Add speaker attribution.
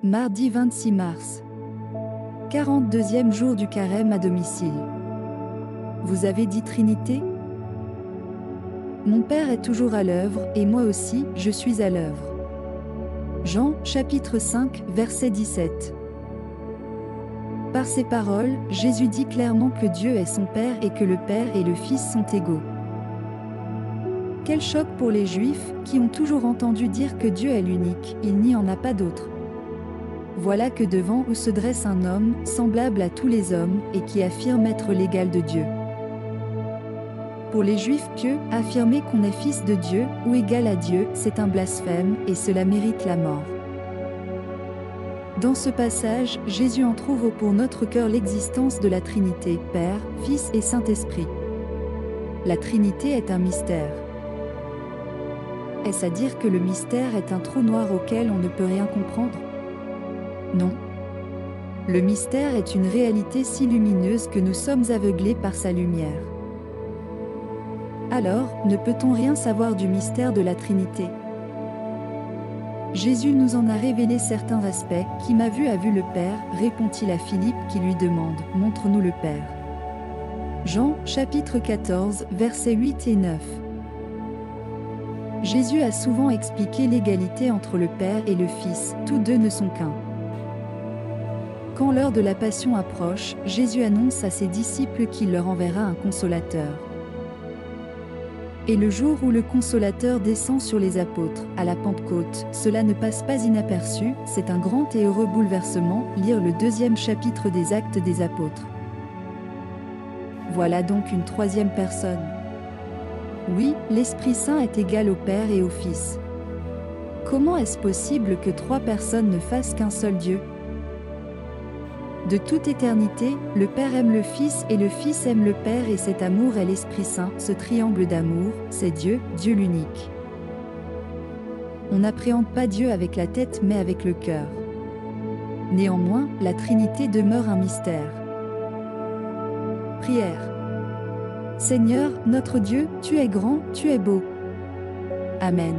Speaker 1: Mardi 26 mars. 42e jour du carême à domicile. Vous avez dit Trinité? Mon Père est toujours à l'œuvre, et moi aussi, je suis à l'œuvre. Jean, chapitre 5, verset 17. Par ces paroles, Jésus dit clairement que Dieu est son Père et que le Père et le Fils sont égaux. Quel choc pour les Juifs, qui ont toujours entendu dire que Dieu est l'unique, il n'y en a pas d'autre. Voilà que devant eux se dresse un homme, semblable à tous les hommes, et qui affirme être l'égal de Dieu. Pour les Juifs pieux, affirmer qu'on est fils de Dieu, ou égal à Dieu, c'est un blasphème, et cela mérite la mort. Dans ce passage, Jésus entr'ouvre pour notre cœur l'existence de la Trinité, Père, Fils et Saint-Esprit. La Trinité est un mystère. Est-ce à dire que le mystère est un trou noir auquel on ne peut rien comprendre? Non. Le mystère est une réalité si lumineuse que nous sommes aveuglés par sa lumière. Alors, ne peut-on rien savoir du mystère de la Trinité? Jésus nous en a révélé certains aspects. Qui m'a vu a vu le Père, répond-il à Philippe qui lui demande, montre-nous le Père. Jean, chapitre 14, versets 8 et 9. Jésus a souvent expliqué l'égalité entre le Père et le Fils, tous deux ne sont qu'un. Quand l'heure de la Passion approche, Jésus annonce à ses disciples qu'il leur enverra un consolateur. Et le jour où le consolateur descend sur les apôtres, à la Pentecôte, cela ne passe pas inaperçu, c'est un grand et heureux bouleversement, lire le 2e chapitre des Actes des Apôtres. Voilà donc une troisième personne. Oui, l'Esprit Saint est égal au Père et au Fils. Comment est-ce possible que trois personnes ne fassent qu'un seul Dieu? De toute éternité, le Père aime le Fils et le Fils aime le Père et cet amour est l'Esprit Saint, ce triangle d'amour, c'est Dieu, Dieu l'unique. On n'appréhende pas Dieu avec la tête mais avec le cœur. Néanmoins, la Trinité demeure un mystère. Prière. Seigneur, notre Dieu, tu es grand, tu es beau. Amen.